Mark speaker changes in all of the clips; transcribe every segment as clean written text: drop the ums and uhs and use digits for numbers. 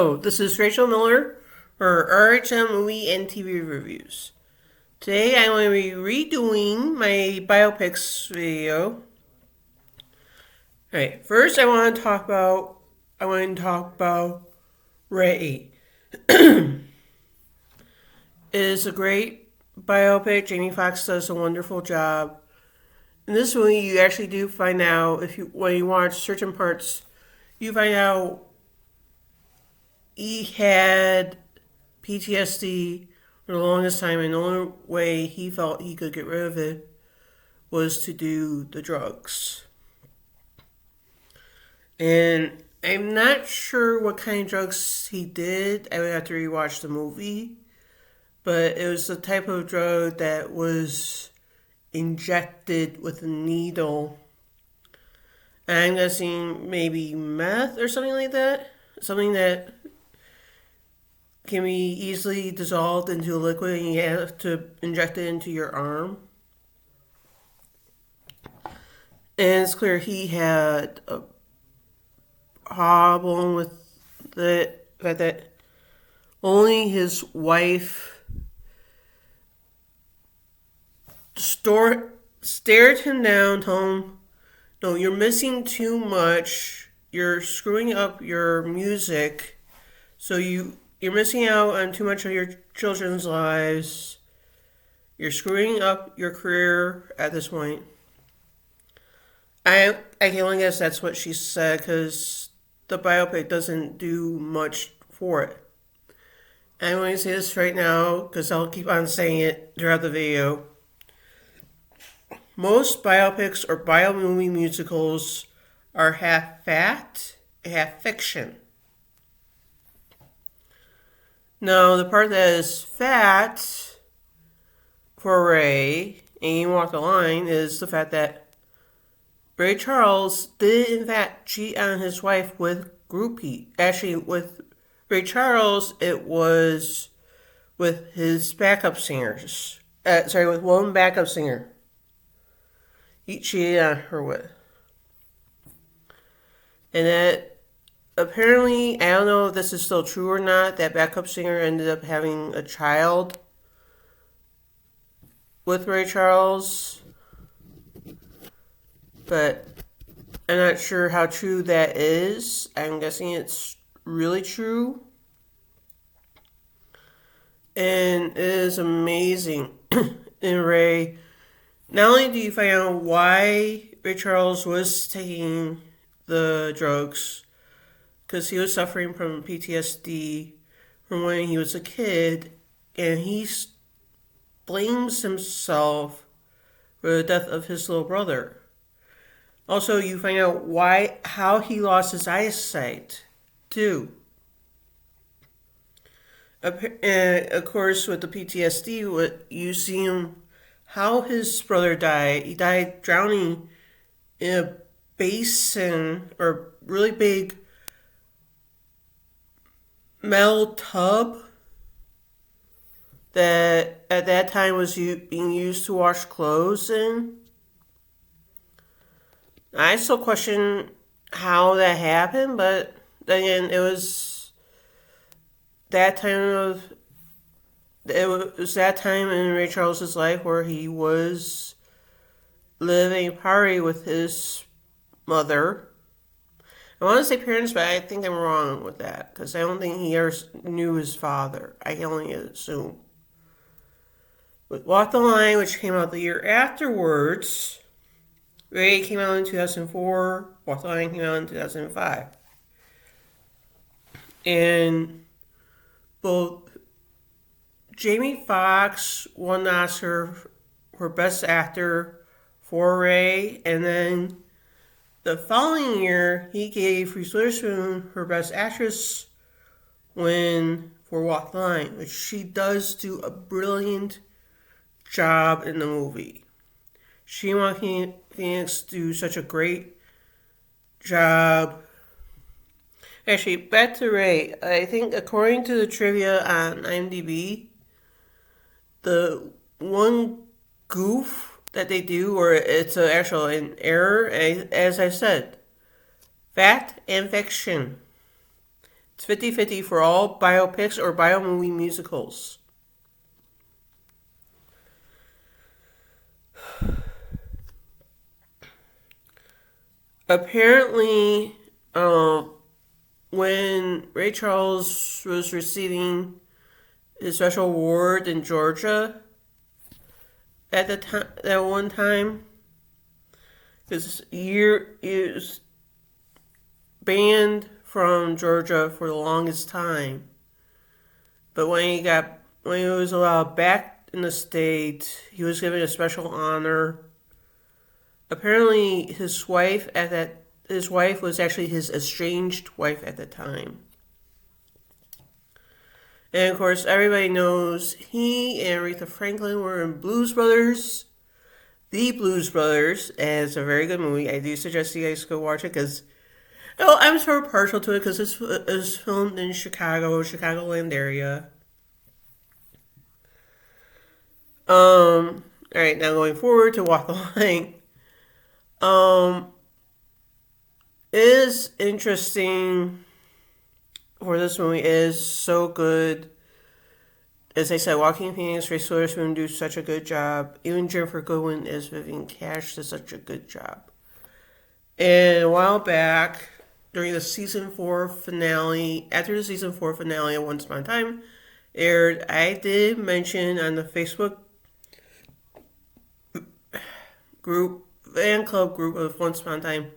Speaker 1: Hello, this is Rachel Miller for RHM Movie and TV Reviews. Today I'm going to be redoing my Bio-pics video. Alright, first I want to talk about Ray. It is a great biopic. Jamie Foxx does a wonderful job. In this movie, you actually do find out, when you watch certain parts, you find out he had PTSD for the longest time, and the only way he felt he could get rid of it was to do the drugs. And I'm not sure what kind of drugs he did. I would have to rewatch the movie. But it was the type of drug that was injected with a needle. I'm guessing maybe meth or something like that. Something that can be easily dissolved into a liquid and you have to inject it into your arm. And it's clear he had a problem with the fact that only his wife stared him down, told him, "No, you're missing too much. You're screwing up your music. So you're missing out on too much of your children's lives. You're screwing up your career at this point." I can only guess that's what she said because the biopic doesn't do much for it. I'm going to say this right now because I'll keep on saying it throughout the video. Most biopics or bio-movie musicals are half fact, half fiction. Now, the part that is fact for Ray, and you walk the line, is the fact that Ray Charles did in fact cheat on his wife with groupie. Actually, with Ray Charles, it was with his backup singers. With one backup singer. He cheated on her with. And that apparently, I don't know if this is still true or not, that backup singer ended up having a child with Ray Charles. But I'm not sure how true that is. I'm guessing it's really true. And it is amazing in Ray. Not only do you find out why Ray Charles was taking the drugs, because he was suffering from PTSD from when he was a kid, and he blames himself for the death of his little brother. Also, you find out how he lost his eyesight, too. And of course, with the PTSD, you see him, how his brother died. He died drowning in a basin or really big metal tub that at that time was being used to wash clothes in. I still question how that happened, but then again, it was that time in Ray Charles's life where he was living a party with his mother. I want to say parents, but I think I'm wrong with that because I don't think he ever knew his father. I can only assume. With Walk the Line, which came out the year afterwards, Ray came out in 2004, Walk the Line came out in 2005. And both Jamie Foxx won the Oscar for Best Actor for Ray, and then the following year, he gave Reese Witherspoon her Best Actress win for Walk the Line, which she does do a brilliant job in the movie. She and Joaquin Phoenix do such a great job. Actually, back to Ray. I think according to the trivia on IMDb, the one goof that they do, or it's an error, as I said, fact and fiction. It's 50-50 for all biopics or bio movie musicals. Apparently, when Ray Charles was receiving his special award in Georgia at the time, that one time, his year is banned from Georgia for the longest time. But when he was allowed back in the state, he was given a special honor. Apparently, his wife was actually his estranged wife at the time. And of course, everybody knows he and Aretha Franklin were in Blues Brothers. The Blues Brothers, and it's a very good movie. I do suggest you guys go watch it because, I'm sort of partial to it because it was filmed in Chicagoland area. Alright, now going forward to Walk the Line. It is interesting for this movie. It is so good. As I said, Joaquin Phoenix, Reese Witherspoon do such a good job. Even Jennifer Goodwin as Vivian Cash does such a good job. And a while back, during the season 4 finale, after the season 4 finale of Once Upon a Time aired, I did mention on the Facebook group, fan club group of Once Upon a Time,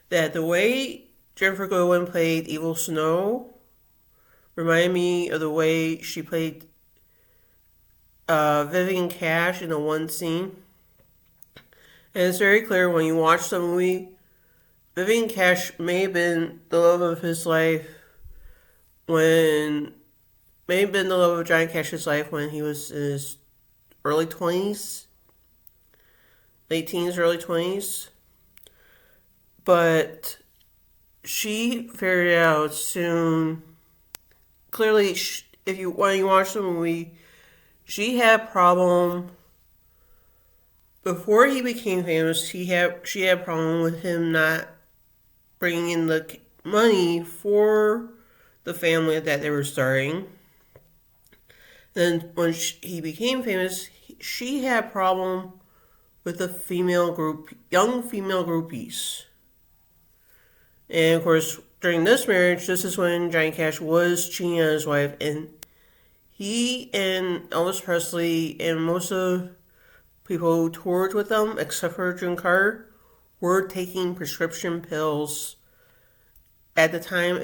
Speaker 1: that the way Jennifer Goodwin played Evil Snow reminded me of the way she played Vivian Cash in the one scene. And it's very clear when you watch the movie, Vivian Cash may have been the love of his life may have been the love of Johnny Cash's life when he was in his early 20s, late teens, early 20s. But she figured it out soon. Clearly, when you watch the movie, she had a problem. Before he became famous, she had a problem with him not bringing in the money for the family that they were starting. Then when he became famous, she had a problem with the young female groupies. And of course, during this marriage, this is when Johnny Cash was cheating on his wife, and he and Elvis Presley and most of people who toured with them, except for June Carter, were taking prescription pills. At the time,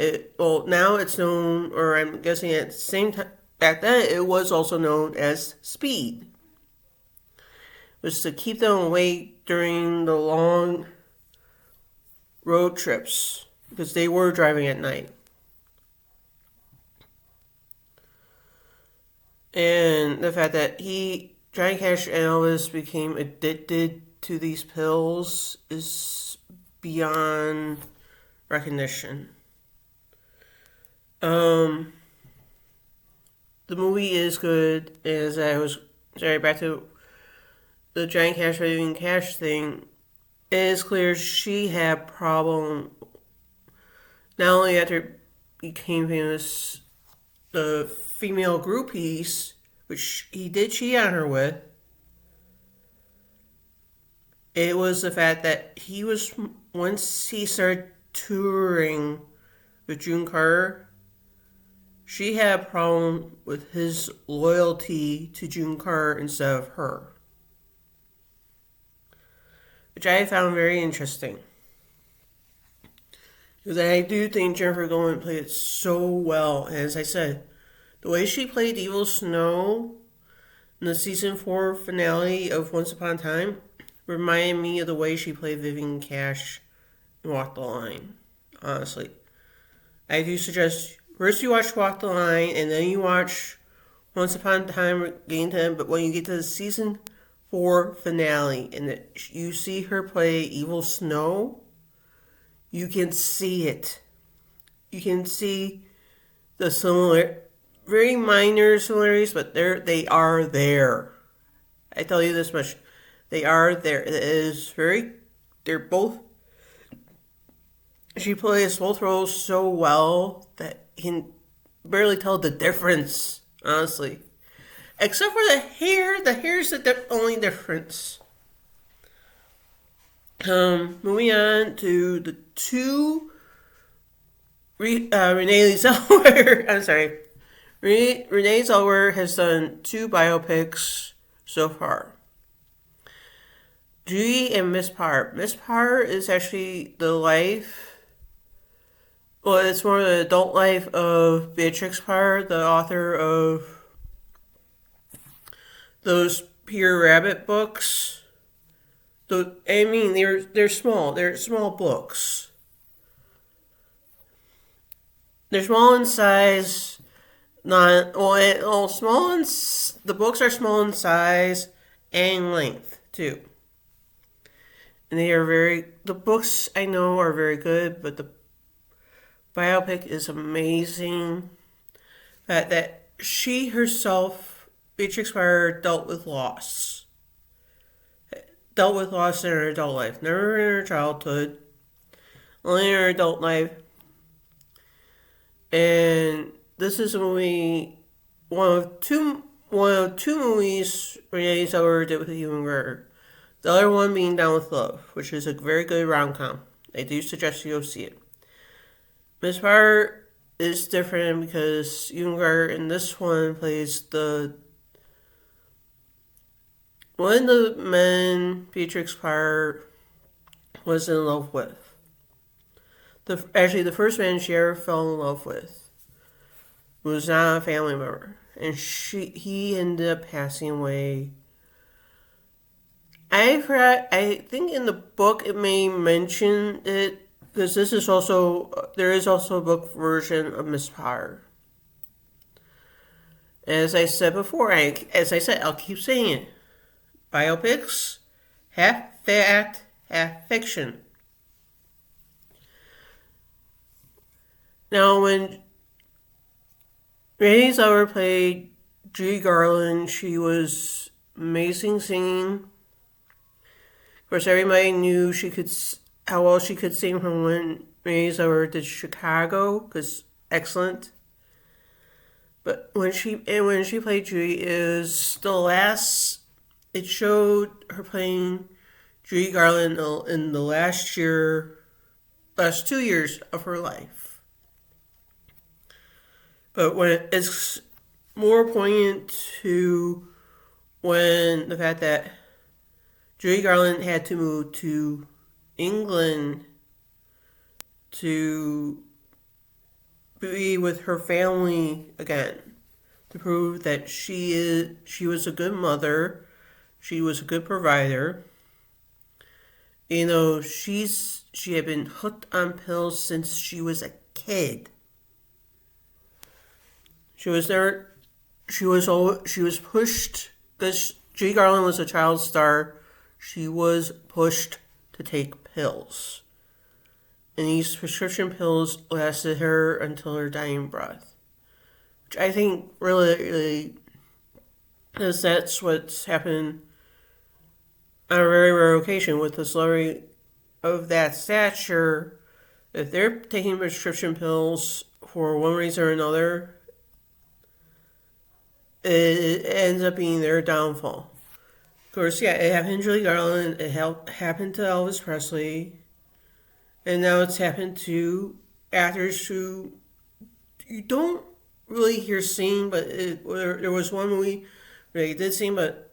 Speaker 1: now it's known, or I'm guessing at the same time, back then it was also known as speed. It was to keep them awake during the long road trips because they were driving at night. And the fact that Johnny Cash and Elvis became addicted to these pills is beyond recognition. The movie is good. As I was back to the Johnny Cash, Vivian Cash thing. It is clear she had a problem. Not only after he became famous, the female groupies, which he did cheat on her with, it was the fact that once he started touring with June Carter, she had a problem with his loyalty to June Carter instead of her, which I found very interesting. Because I do think Jennifer Goodwin played it so well. And as I said, the way she played Evil Snow in the season 4 finale of Once Upon a Time reminded me of the way she played Vivian Cash in Walk the Line. Honestly, I do suggest first you watch Walk the Line and then you watch Once Upon a Time Game 10. But when you get to the season 4 finale and you see her play Evil Snow, you can see it. You can see the very minor similarities, but they are there. I tell you this much. They are there. They're both she plays both roles so well that you can barely tell the difference, honestly. Except for the hair. The hair is the only difference. Moving on to the two Renee Zellweger. I'm sorry. Renee Zellweger has done two biopics so far. Judy and Miss Parr. Miss Parr is actually the life. Well, it's more the adult life of Beatrix Parr, the author of those Peter Rabbit books. I mean, they're small. They're small books. They're small in size. Not well. Small in the books are small in size and length too. And they are very. The books I know are very good, but the biopic is amazing. That she herself, Beatrix Potter, dealt with loss. Dealt with loss in her adult life. Never in her childhood. Only in her adult life. And this is a movie, one of two movies Renee Zellweger did with Ewan McGregor. The other one being Down with Love, which is a very good rom-com. I do suggest you go see it. Miss Parr is different because Ewan McGregor in this one plays one of the men Beatrix Parr was in love with. Actually, the first man she ever fell in love with was not a family member, and he ended up passing away. I think in the book it may mention it because there is also a book version of Miss Parr. As I said before, I'll keep saying it. Biopics, half fact, half fiction. Now, when Renee Zellweger played Judy Garland, she was amazing singing. Of course, everybody knew how well she could sing from when Renee Zellweger did Chicago, because excellent. But when she played Judy, it showed her playing Judy Garland in the last 2 years of her life. But when it's more poignant to when the fact that Judy Garland had to move to England to be with her family again, to prove that she was a good mother, she was a good provider. You know, she had been hooked on pills since she was a kid. She was pushed because Judy Garland was a child star. She was pushed to take pills. And these prescription pills lasted her until her dying breath. Which I think really, because that's what's happened on a very rare occasion with a celebrity of that stature. If they're taking prescription pills for one reason or another, it ends up being their downfall. Of course, yeah, it happened to Judy Garland, it happened to Elvis Presley, and now it's happened to actors who you don't really hear sing, but there was one movie where they did sing, but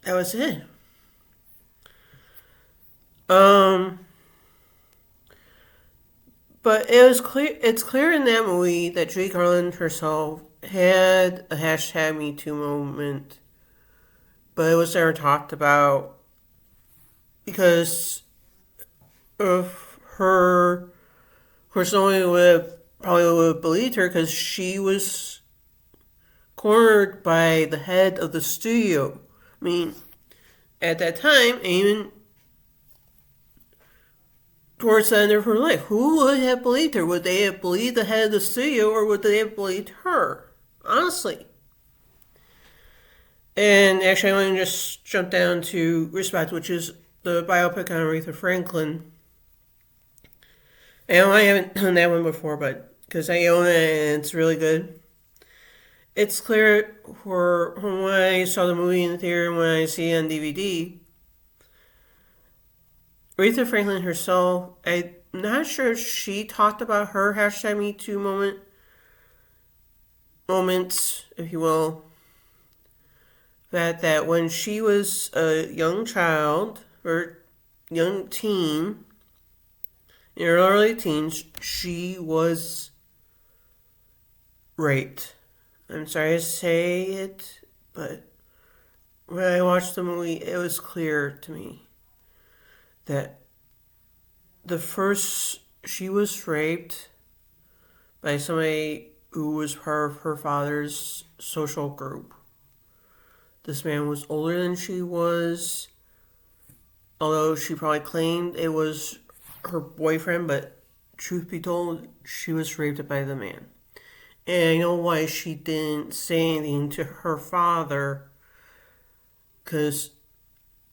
Speaker 1: that was it. But it's clear in that movie that Judy Garland herself had a hashtag Me Too moment, but it was never talked about because of her. Of course, no one probably would have believed her because she was cornered by the head of the studio. I mean, at that time, even towards the end of her life, who would have believed her? Would they have believed the head of the studio, or would they have believed her? Honestly. And actually, I want to just jump down to Respect, which is the biopic on Aretha Franklin. I know I haven't done that one before, but because I own it and it's really good. It's clear from when I saw the movie in the theater and when I see it on DVD. Aretha Franklin herself, I'm not sure if she talked about her hashtag Me Too moments, if you will, that when she was a young child or young teen, in her early teens, she was raped. I'm sorry to say it, but when I watched the movie, it was clear to me that she was raped by somebody who was part of her father's social group. This man was older than she was, although she probably claimed it was her boyfriend, but truth be told, she was raped by the man. And I know why she didn't say anything to her father, because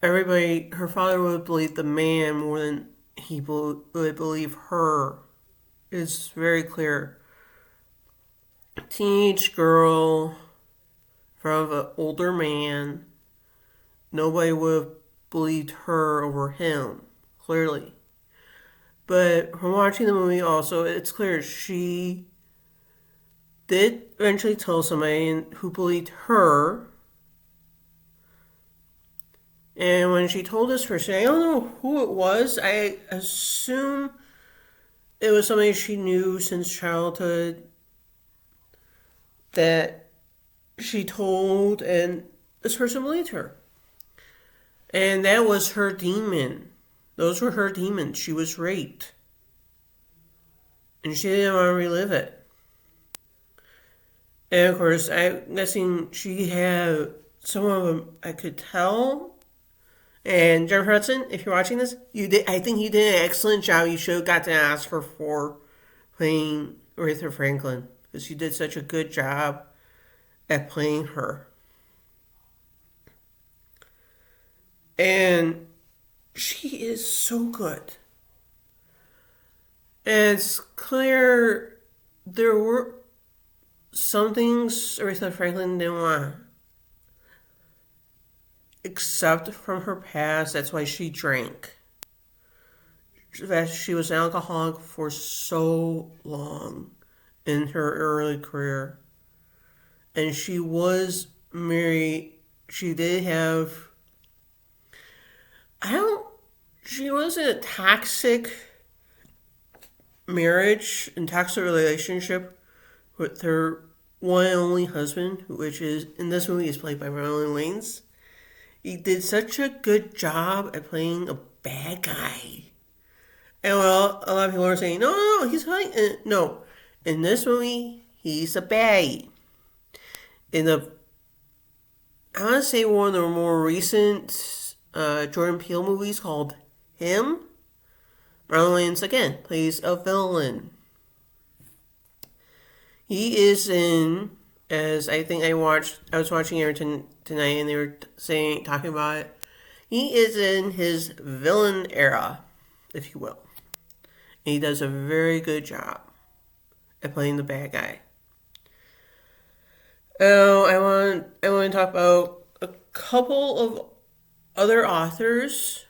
Speaker 1: her father would believe the man more than he would believe her. It's very clear. Teenage girl in front of an older man, nobody would have believed her over him, clearly. But from watching the movie also, it's clear she did eventually tell somebody who believed her. And when she told this person, I don't know who it was. I assume it was somebody she knew since childhood that she told, and this person believed her. And that was her demon. Those were her demons. She was raped. And she didn't want to relive it. And of course, I'm guessing she had some of them I could tell. And Jennifer Hudson, if you're watching this, I think you did an excellent job. You should have got an Oscar for playing Aretha Franklin, because you did such a good job at playing her. And she is so good. And it's clear there were some things Aretha Franklin didn't want to accept from her past. That's why she drank. That she was an alcoholic for so long in her early career. And she was married. She did have... She was in a toxic marriage and toxic relationship with her one and only husband, which is, in this movie, is played by Marlon Wayans. He did such a good job at playing a bad guy. And well, a lot of people are saying, no, he's fine. No, in this movie, he's a baddie. I want to say one of the more recent Jordan Peele movies called Him, Marlon Wayans again plays a villain. He is in, as I think I was watching Everton tonight, and they were talking about it. He is in his villain era, if you will. And he does a very good job at playing the bad guy. Now, I want to talk about a couple of other authors.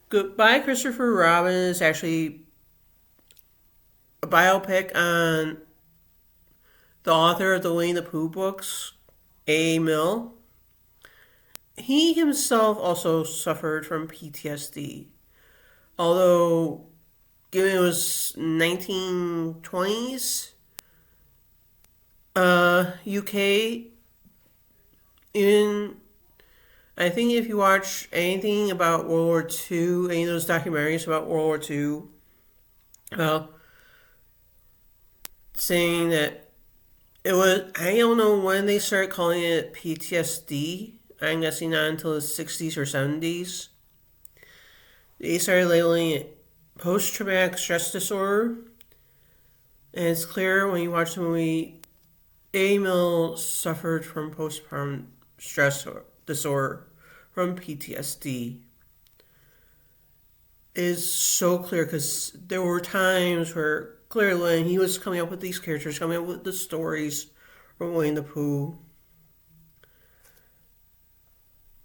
Speaker 1: Goodbye, Christopher Robin is actually a biopic on the author of the Winnie the Pooh books, A. Mill. He himself also suffered from PTSD. Although, given it was 1920s, UK, even, I think if you watch anything about World War II, any of those documentaries about World War II, saying that it was, I don't know when they started calling it PTSD. I'm guessing not until the 60s or 70s. They started labeling it post-traumatic stress disorder. And it's clear when you watch the movie, Emil suffered from postpartum stress disorder from PTSD. is so clear because there were times where clearly when he was coming up with these characters, coming up with the stories from Winnie the Pooh,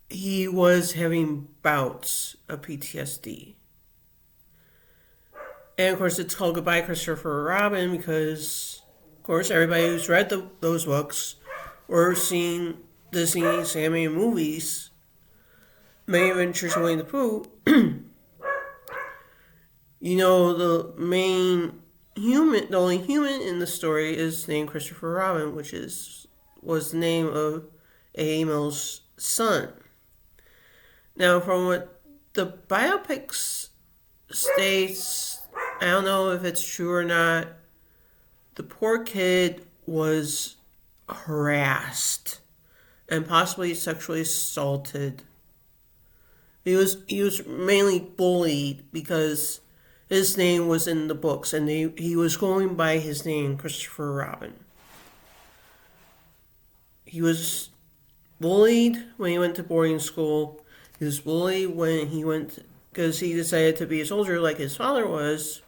Speaker 1: he was having bouts of PTSD. And of course, it's called Goodbye, Christopher Robin because, of course, everybody who's read those books or seen Disney's animated movies, Many Adventures of Winnie the Pooh, you know, the only human in the story is named Christopher Robin, which was the name of Emil's son. Now, from what the Bio-pics states, I don't know if it's true or not, the poor kid was harassed and possibly sexually assaulted. He was mainly bullied because his name was in the books and he was going by his name, Christopher Robin. He was bullied when he went to boarding school. He was bullied when he went, because he decided to be a soldier like his father was.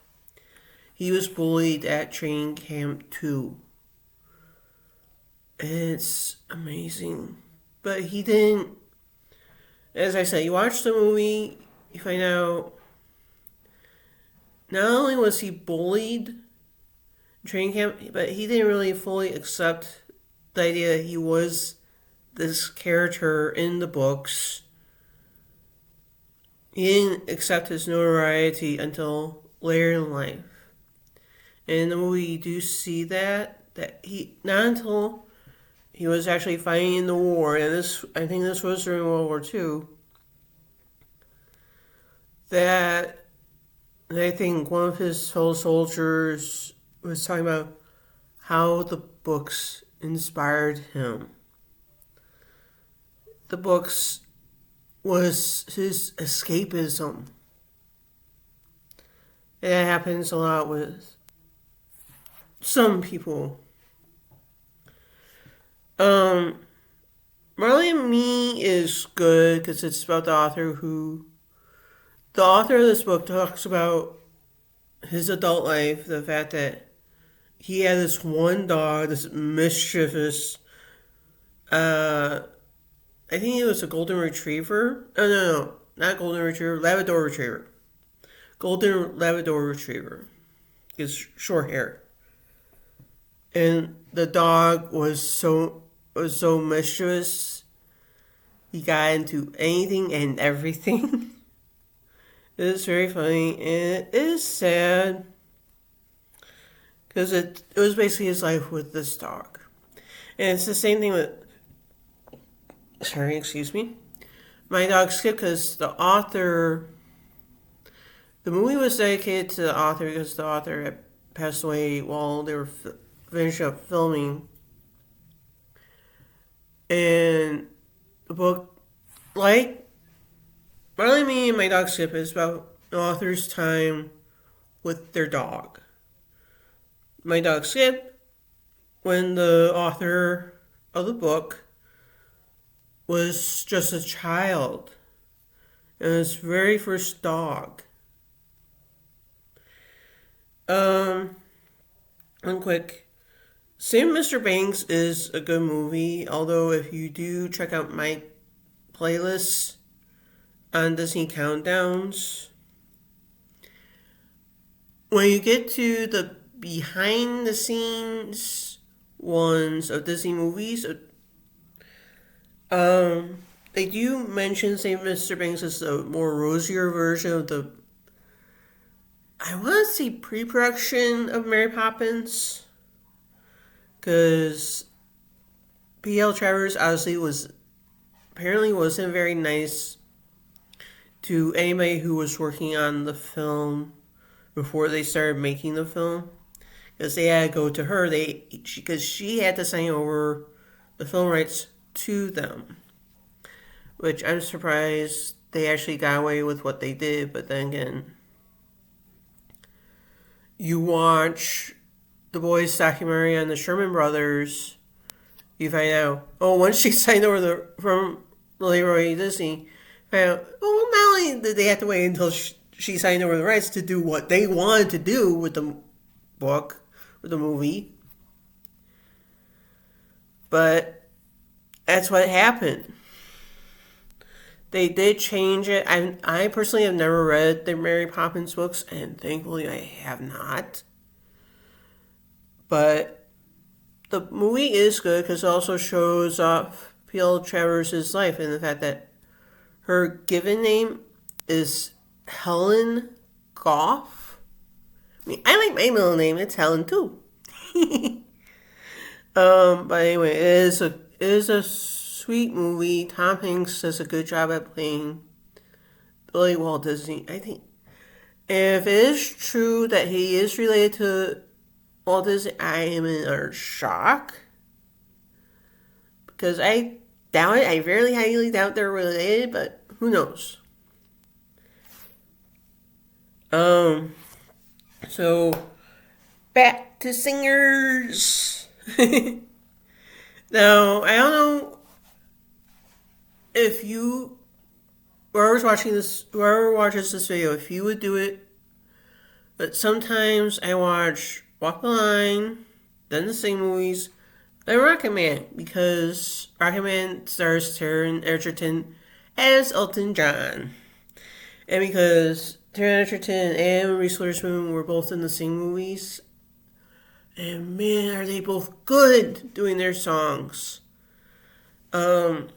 Speaker 1: He was bullied at training camp too. It's amazing. But he didn't, as I said, you watch the movie, you find out not only was he bullied in training camp, but he didn't really fully accept the idea that he was this character in the books. He didn't accept his notoriety until later in life. And in the movie, you do see that he, not until he was actually fighting in the war, and I think this was during World War II, that I think one of his fellow soldiers was talking about how the books inspired him. The books was his escapism. And that happens a lot with some people. Marley and Me is good because it's about the author of this book talks about his adult life, the fact that he had this one dog, this mischievous, I think it was a golden retriever. Oh, no, not golden retriever, Labrador retriever. Golden Labrador retriever. It's short hair. And the dog was so mischievous. He got into anything and everything. It is very funny, and it is sad because it was basically his life with this dog. And it's the same thing with, My Dog Skip, because the movie was dedicated to the author because the author had passed away while they were finishing up filming. And the book, like Marley, Me, and My Dog Skip, is about the author's time with their dog. My Dog Skip, when the author of the book was just a child and his very first dog. One quick, Sam Mr. Banks is a good movie, although if you do check out my playlists on Disney Countdowns, when you get to the behind the scenes ones of Disney movies, they do mention St. Mr. Banks as a more rosier version of the, I want to say, pre-production of Mary Poppins, because P.L. Travers obviously wasn't very nice to anybody who was working on the film before they started making the film, because they had to go to her, because she had to sign over the film rights to them, which I'm surprised they actually got away with what they did. But then again, you watch the boys' documentary on the Sherman Brothers, you find out, once she signed over from Leroy Disney, you find out, not only did they have to wait until she signed over the rights to do what they wanted to do with the book, with the movie. But that's what happened. They did change it. I personally have never read the Mary Poppins books, and thankfully I have not. But the movie is good because it also shows off P.L. Travers' life and the fact that her given name is Helen Goff. I mean, I like my middle name. It's Helen too. But anyway, it is a sweet movie. Tom Hanks does a good job at playing Billy Walt Disney. I think if it is true that he is related to Walt Disney, I am in utter shock because I doubt it. I very highly doubt they're related, but who knows? So back to singers. Now, I don't know if you, whoever watches this video, if you would do it, but sometimes I watch Walk the Line, then the same movies, then Rocket Man, because Rocket Man stars Taron Egerton as Elton John. And because Taron Egerton and Reese Witherspoon were both in the same movies, and man, are they both good doing their songs. Of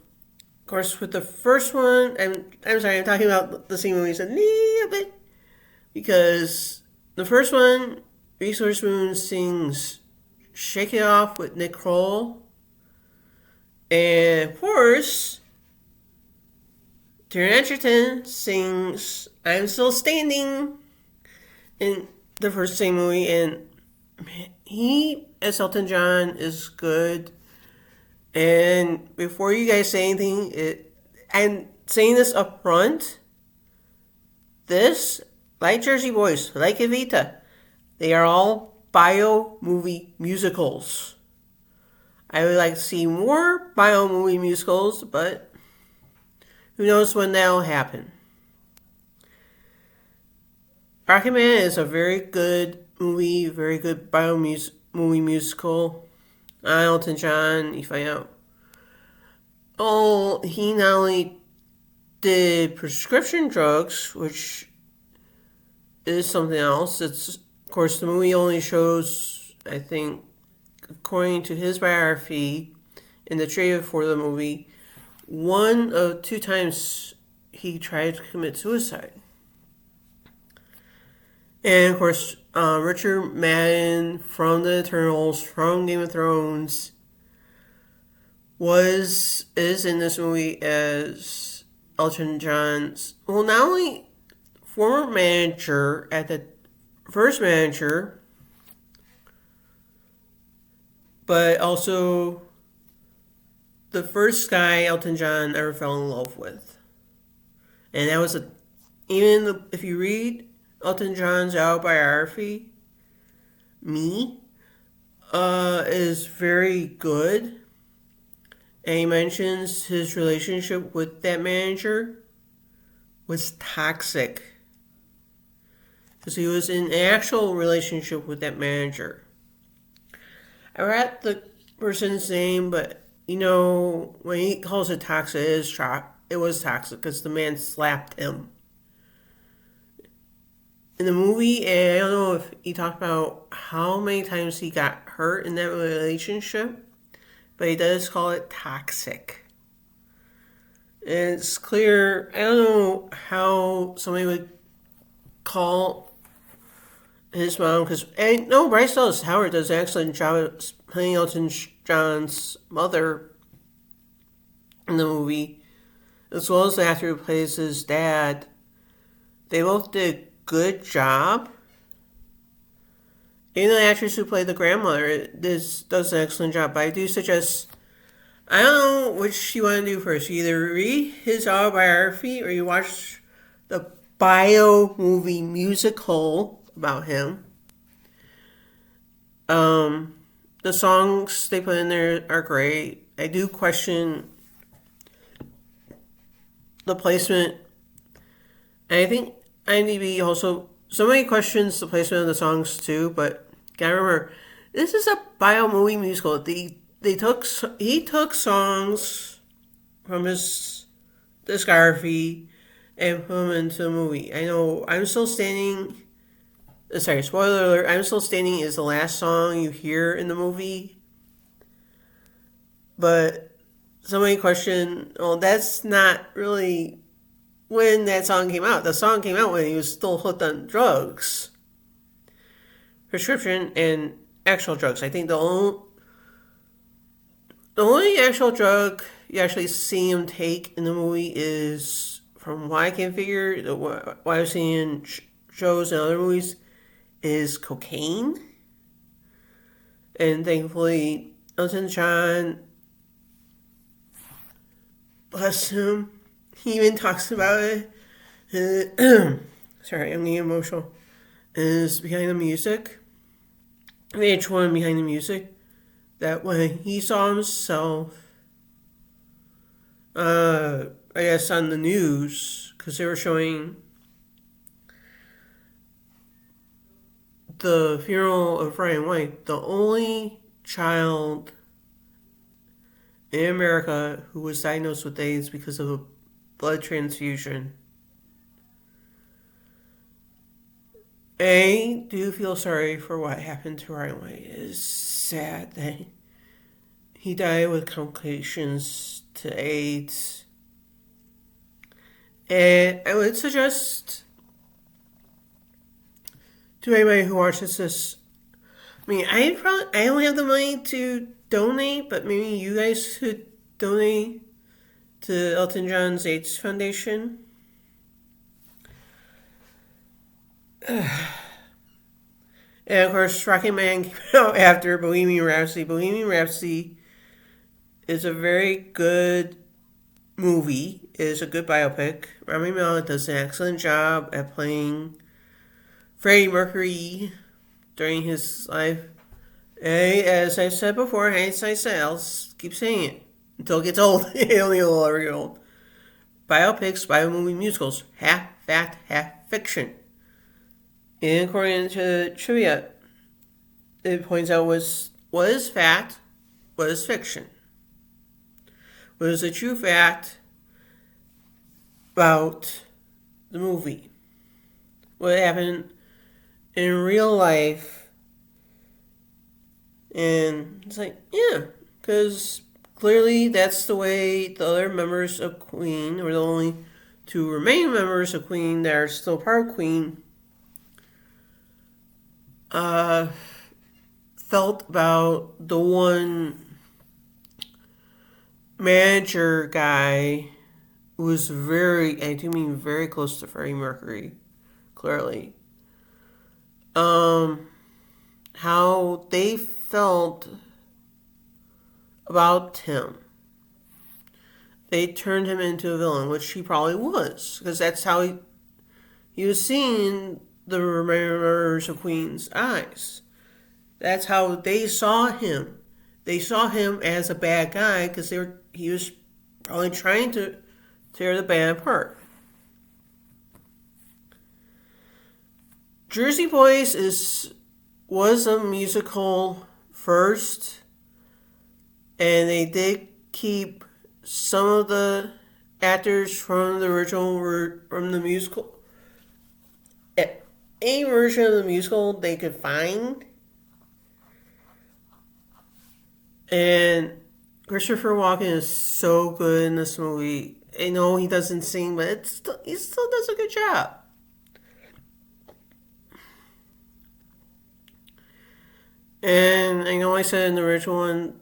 Speaker 1: course, with the first one, I'm sorry, I'm talking about the same movies a little bit, because the first one, Reese Witherspoon sings Shake It Off with Nick Kroll, and of course, Taron Egerton sings I'm Still Standing in the first same movie, and man, he, as Elton John, is good. And before you guys say anything, I'm saying this up front. This, like Jersey Boys, like Evita, they are all bio movie musicals. I would like to see more bio movie musicals, but who knows when that'll happen. Rocket Man is a very good movie, very good movie musical. Elton John, you find out. Oh, he not only did prescription drugs, which is something else. It's, of course, the movie only shows, I think, according to his biography in the trailer for the movie, 1 of 2 times he tried to commit suicide. And of course, Richard Madden from the Eternals, from Game of Thrones, is in this movie as Elton John's, well, not only former manager at the first manager, but also the first guy Elton John ever fell in love with. And that was if you read Elton John's autobiography, Me, is very good. And he mentions his relationship with that manager was toxic. Because he was in an actual relationship with that manager. I forgot the person's name, but when he calls it toxic, it was toxic because the man slapped him. In the movie, and I don't know if he talked about how many times he got hurt in that relationship, but he does call it toxic. And it's clear, I don't know how somebody would call his mom, because no, Bryce Dallas Howard does an excellent job at playing Elton John's mother in the movie, as well as the actor who plays his dad. They both did good job. Even the actress who played the grandmother does an excellent job. But I do suggest, I don't know which you want to do first. You either read his autobiography or you watch the bio movie musical about him. The songs they put in there are great. I do question the placement. And I think IMDb also so many questions the placement of the songs too, but gotta remember this is a bio movie musical. He took songs from his discography and put them into the movie. I know I'm Still Standing. Sorry, spoiler alert. I'm Still Standing is the last song you hear in the movie, but somebody question, well, that's not really when that song came out. The song came out when he was still hooked on drugs, prescription, and actual drugs. I think the only actual drug you actually see him take in the movie is, from what I can figure, what I've seen in shows and other movies, is cocaine. And thankfully, Elton John, bless him, he even talks about it. Sorry, I'm getting emotional. Is behind the music. VH1 behind the music. That when he saw himself, I guess on the news, because they were showing the funeral of Brian White, the only child in America who was diagnosed with AIDS because of a blood transfusion. I do feel sorry for what happened to Ryan White. It is sad that he died with complications to AIDS. And I would suggest to anybody who watches this, I mean, I don't have the money to donate, but maybe you guys could donate to Elton John's AIDS Foundation. And of course, Rocket Man came out after Bohemian Rhapsody. Bohemian Rhapsody is a very good movie. It is a good biopic. Rami Malek does an excellent job at playing Freddie Mercury during his life. And as I said before, I'll keep saying it until it gets old. It only will ever get old. Biopics, bio-movie musicals, half fact, half fiction. And according to trivia, it points out what is fact, what is fiction. What is the true fact about the movie? What happened in real life? And it's like, yeah, because clearly that's the way the other members of Queen, or the only two remaining members of Queen that are still part of Queen, felt about the one manager guy who was I do mean very close to Freddie Mercury, clearly. How they felt about him. They turned him into a villain, which he probably was, because that's how he was seen the members of Queen's eyes. That's how they saw him. They saw him as a bad guy because he was probably trying to tear the band apart. Jersey Boys was a musical first, and they did keep some of the actors from the original, from the musical. Any version of the musical they could find. And Christopher Walken is so good in this movie. I know he doesn't sing, but he still does a good job. And I know I said in the original one,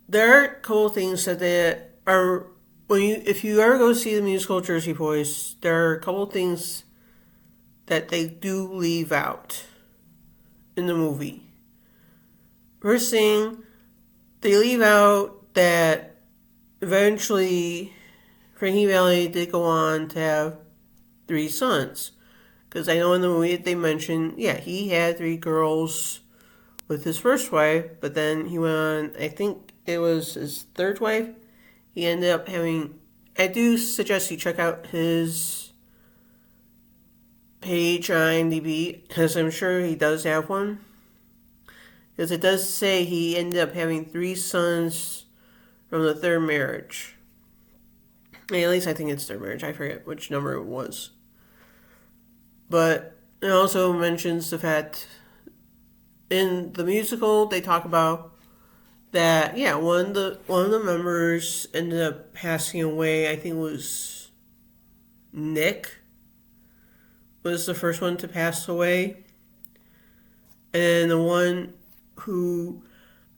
Speaker 1: there are cool things that they are, if you ever go see the musical Jersey Boys, there are a couple things that they do leave out in the movie. First thing, they leave out that eventually Frankie Valli did go on to have 3 sons. Because I know in the movie they mentioned, he had 3 girls with his first wife, but then he went on, I think it was his third wife, he ended up having I do suggest you check out his page on IMDb, because I'm sure he does have one. Because it does say he ended up having 3 sons from the third marriage. At least I think it's third marriage. I forget which number it was. But it also mentions the fact in the musical they talk about that one of the members ended up passing away. I think it was Nick was the first one to pass away, and the one who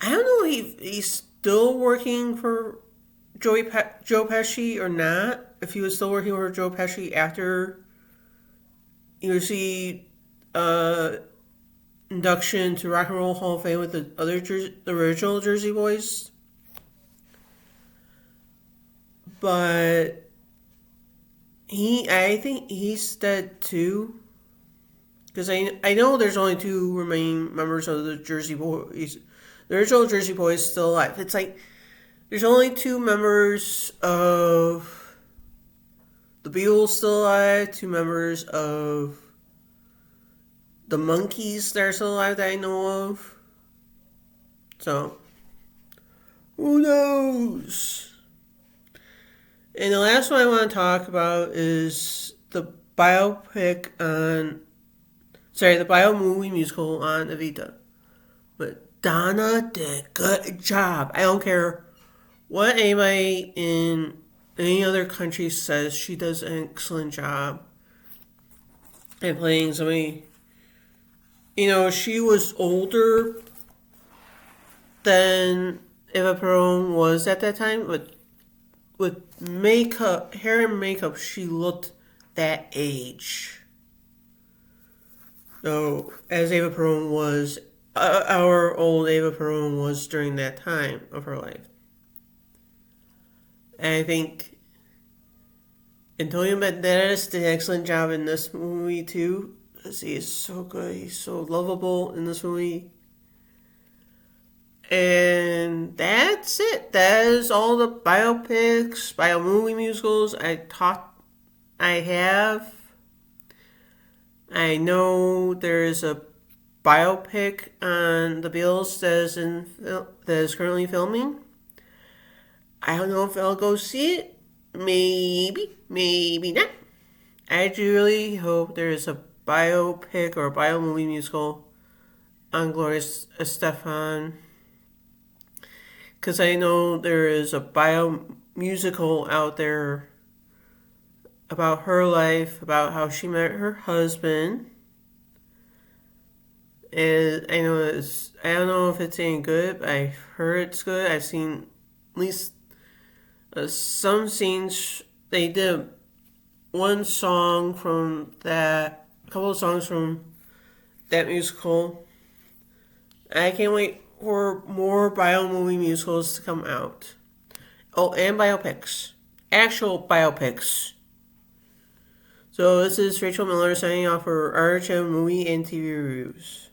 Speaker 1: I don't know if he's still working for Joe Pesci or not. If he was still working for Joe Pesci after he received induction to Rock and Roll Hall of Fame with the original Jersey Boys, but I think he's dead too. Because I know there's only 2 remaining members of the Jersey Boys. The original Jersey Boys still alive. It's like there's only 2 members of the Beatles still alive, 2 members of the Monkees that are still alive that I know of. So, who knows? And the last one I want to talk about is the the bio movie musical on Evita. But Donna did a good job. I don't care what anybody in any other country says, she does an excellent job at playing somebody. She was older than Eva Peron was at that time, but with makeup, hair and makeup, she looked that age. So, as Eva Peron was, our old Eva Peron was during that time of her life. And I think Antonio Banderas did an excellent job in this movie too, because he is so good. He's so lovable in this movie. And that's it. That is all the biopics, bio movie musicals I have. I know there is a biopic on the Beatles that is currently filming. I don't know if I'll go see it. Maybe, maybe not. I do really hope there is a biopic or a bio movie musical on Gloria Estefan, because I know there is a bio musical out there about her life, about how she met her husband. And I don't know if it's any good, but I heard it's good. I've seen at least some scenes. They did one song from that, a couple of songs from that musical. I can't wait for more bio movie musicals to come out. Oh, and biopics. Actual biopics. So this is Rachel Miller signing off for RHM Movie and TV Reviews.